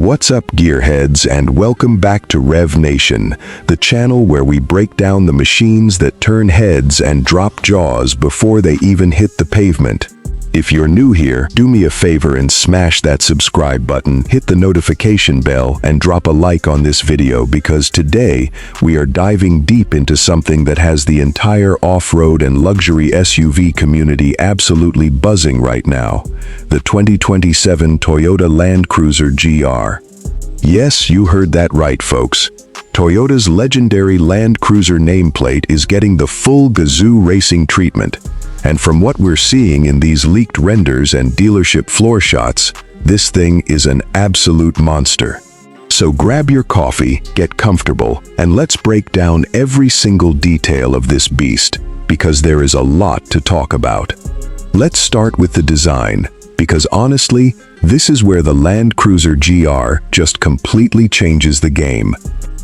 What's up, gearheads, and welcome back to Rev Nation, the channel where we break down the machines that turn heads and drop jaws before they even hit the pavement. If you're new here, do me a favor and smash that subscribe button, hit the notification bell, and drop a like on this video because today we are diving deep into something that has the entire off-road and luxury SUV community absolutely buzzing right now: the 2027 Toyota Land Cruiser GR. Yes, you heard that right, folks. Toyota's legendary Land Cruiser nameplate is getting the full Gazoo Racing treatment. And from what we're seeing in these leaked renders and dealership floor shots, this thing is an absolute monster. So grab your coffee, get comfortable, and let's break down every single detail of this beast, because there is a lot to talk about. Let's start with the design, because honestly, this is where the Land Cruiser GR just completely changes the game.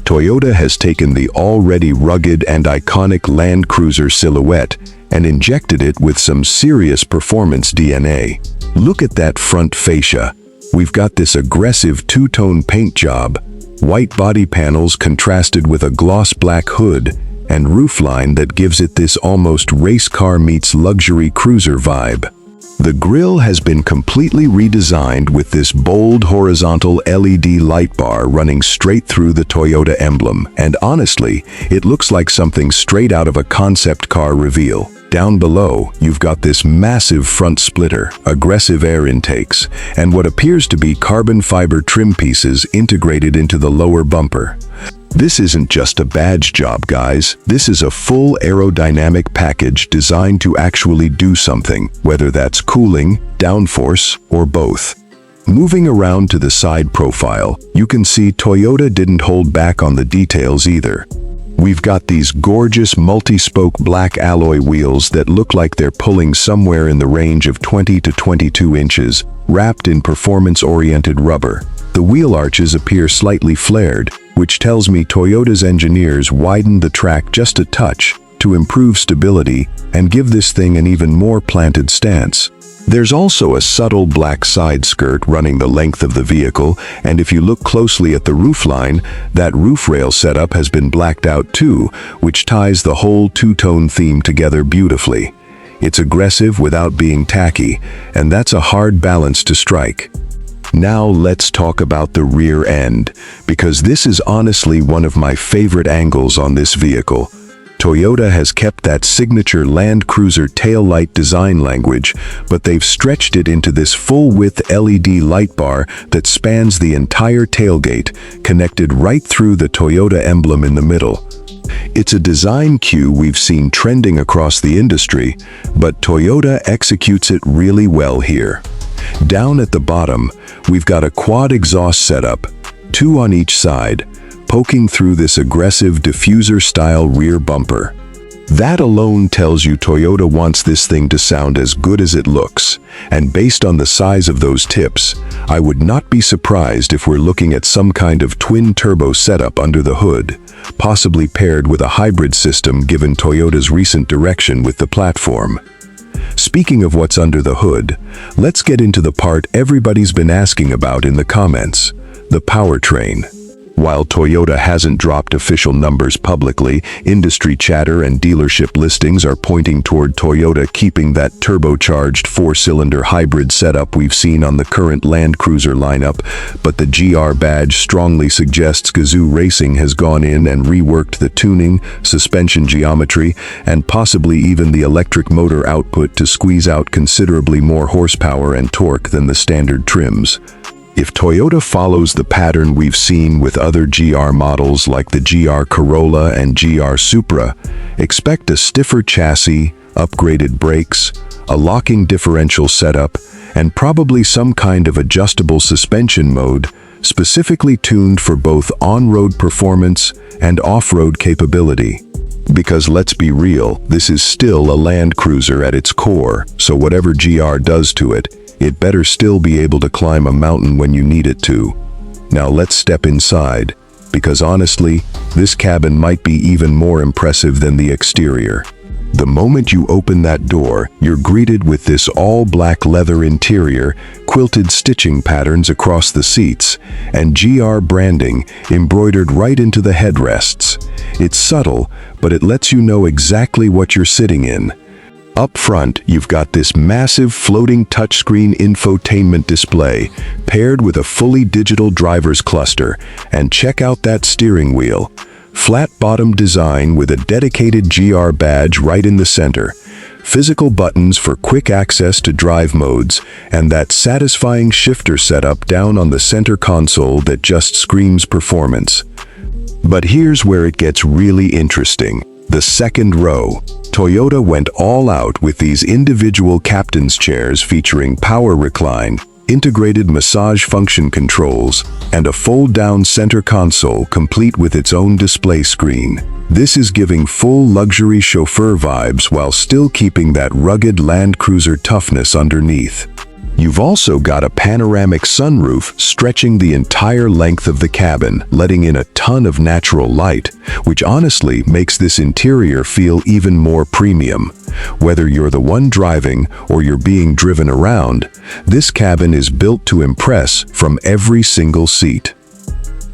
Toyota has taken the already rugged and iconic Land Cruiser silhouette and injected it with some serious performance DNA. Look at that front fascia. We've got this aggressive two-tone paint job, white body panels contrasted with a gloss black hood, and roofline that gives it this almost race car meets luxury cruiser vibe. The grille has been completely redesigned with this bold horizontal LED light bar running straight through the Toyota emblem, and honestly, it looks like something straight out of a concept car reveal. Down below, you've got this massive front splitter, aggressive air intakes, and what appears to be carbon fiber trim pieces integrated into the lower bumper. This isn't just a badge job, guys. This is a full aerodynamic package designed to actually do something, whether that's cooling, downforce, or both. Moving around to the side profile, you can see Toyota didn't hold back on the details either. We've got these gorgeous multi-spoke black alloy wheels that look like they're pulling somewhere in the range of 20 to 22 inches, wrapped in performance-oriented rubber. The wheel arches appear slightly flared, which tells me Toyota's engineers widened the track just a touch to improve stability and give this thing an even more planted stance. There's also a subtle black side skirt running the length of the vehicle, and if you look closely at the roofline, that roof rail setup has been blacked out too, which ties the whole two-tone theme together beautifully. It's aggressive without being tacky, and that's a hard balance to strike. Now let's talk about the rear end, because this is honestly one of my favorite angles on this vehicle. Toyota has kept that signature Land Cruiser taillight design language, but they've stretched it into this full-width LED light bar that spans the entire tailgate, connected right through the Toyota emblem in the middle. It's a design cue we've seen trending across the industry, but Toyota executes it really well here. Down at the bottom, we've got a quad exhaust setup, two on each side, poking through this aggressive diffuser-style rear bumper. That alone tells you Toyota wants this thing to sound as good as it looks, and based on the size of those tips, I would not be surprised if we're looking at some kind of twin-turbo setup under the hood, possibly paired with a hybrid system given Toyota's recent direction with the platform. Speaking of what's under the hood, let's get into the part everybody's been asking about in the comments: the powertrain. While Toyota hasn't dropped official numbers publicly, industry chatter and dealership listings are pointing toward Toyota keeping that turbocharged four-cylinder hybrid setup we've seen on the current Land Cruiser lineup, but the GR badge strongly suggests Gazoo Racing has gone in and reworked the tuning, suspension geometry, and possibly even the electric motor output to squeeze out considerably more horsepower and torque than the standard trims. If Toyota follows the pattern we've seen with other GR models like the GR Corolla and GR Supra, expect a stiffer chassis, upgraded brakes, a locking differential setup, and probably some kind of adjustable suspension mode, specifically tuned for both on-road performance and off-road capability. Because let's be real, this is still a Land Cruiser at its core, so whatever GR does to it, it better still be able to climb a mountain when you need it to. Now let's step inside, because honestly, this cabin might be even more impressive than the exterior. The moment you open that door, you're greeted with this all-black leather interior, quilted stitching patterns across the seats, and GR branding embroidered right into the headrests. It's subtle, but it lets you know exactly what you're sitting in. Up front, you've got this massive floating touchscreen infotainment display, paired with a fully digital driver's cluster, and check out that steering wheel. Flat-bottom design with a dedicated GR badge right in the center, physical buttons for quick access to drive modes, and that satisfying shifter setup down on the center console that just screams performance. But here's where it gets really interesting. The second row. Toyota went all out with these individual captain's chairs featuring power recline, integrated massage function controls, and a fold-down center console complete with its own display screen. This is giving full luxury chauffeur vibes while still keeping that rugged Land Cruiser toughness underneath. You've also got a panoramic sunroof stretching the entire length of the cabin, letting in a ton of natural light, which honestly makes this interior feel even more premium. Whether you're the one driving or you're being driven around, this cabin is built to impress from every single seat.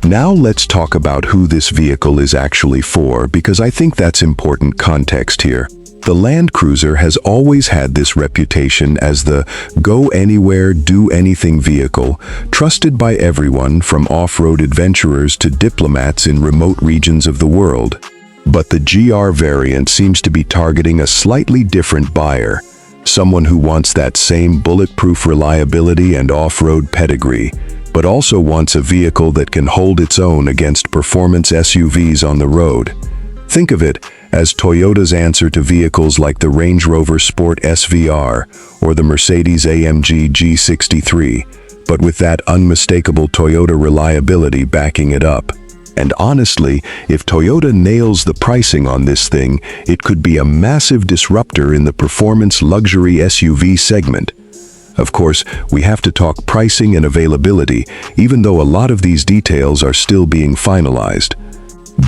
Now let's talk about who this vehicle is actually for, because I think that's important context here. The Land Cruiser has always had this reputation as the go-anywhere, do-anything vehicle, trusted by everyone from off-road adventurers to diplomats in remote regions of the world. But the GR variant seems to be targeting a slightly different buyer, someone who wants that same bulletproof reliability and off-road pedigree, but also wants a vehicle that can hold its own against performance SUVs on the road. Think of it as Toyota's answer to vehicles like the Range Rover Sport SVR or the Mercedes-AMG G63, but with that unmistakable Toyota reliability backing it up. And honestly, if Toyota nails the pricing on this thing, it could be a massive disruptor in the performance luxury SUV segment. Of course, we have to talk pricing and availability, even though a lot of these details are still being finalized.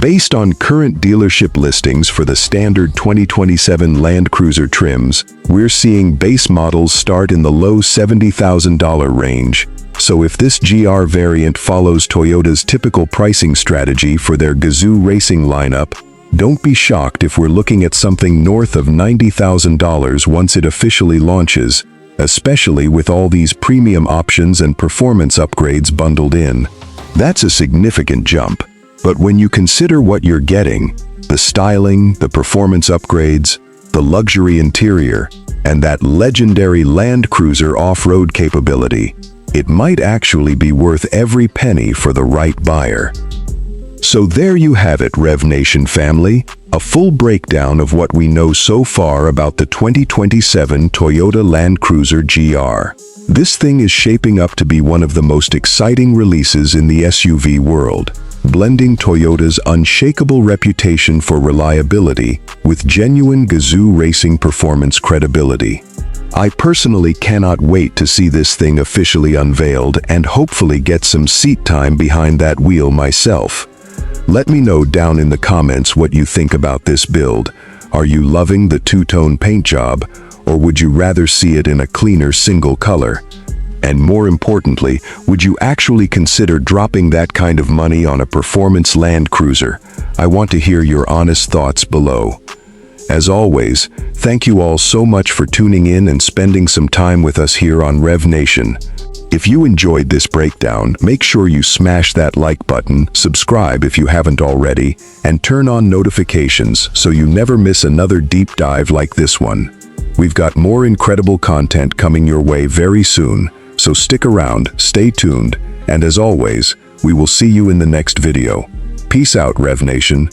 Based on current dealership listings for the standard 2027 Land Cruiser trims, we're seeing base models start in the low $70,000 range. So if this GR variant follows Toyota's typical pricing strategy for their Gazoo Racing lineup, don't be shocked if we're looking at something north of $90,000 once it officially launches, especially with all these premium options and performance upgrades bundled in. That's a significant jump. But when you consider what you're getting, the styling, the performance upgrades, the luxury interior, and that legendary Land Cruiser off-road capability, it might actually be worth every penny for the right buyer. So there you have it, Rev Nation family, a full breakdown of what we know so far about the 2027 Toyota Land Cruiser GR. This thing is shaping up to be one of the most exciting releases in the SUV world, blending Toyota's unshakable reputation for reliability with genuine Gazoo Racing performance credibility. I personally cannot wait to see this thing officially unveiled and hopefully get some seat time behind that wheel myself. Let me know down in the comments what you think about this build. Are you loving the two-tone paint job, or would you rather see it in a cleaner single color? And more importantly, would you actually consider dropping that kind of money on a performance Land Cruiser? I want to hear your honest thoughts below. As always, thank you all so much for tuning in and spending some time with us here on Rev Nation. If you enjoyed this breakdown, make sure you smash that like button, subscribe if you haven't already, and turn on notifications so you never miss another deep dive like this one. We've got more incredible content coming your way very soon. So stick around, stay tuned, and as always, we will see you in the next video. Peace out, Rev Nation.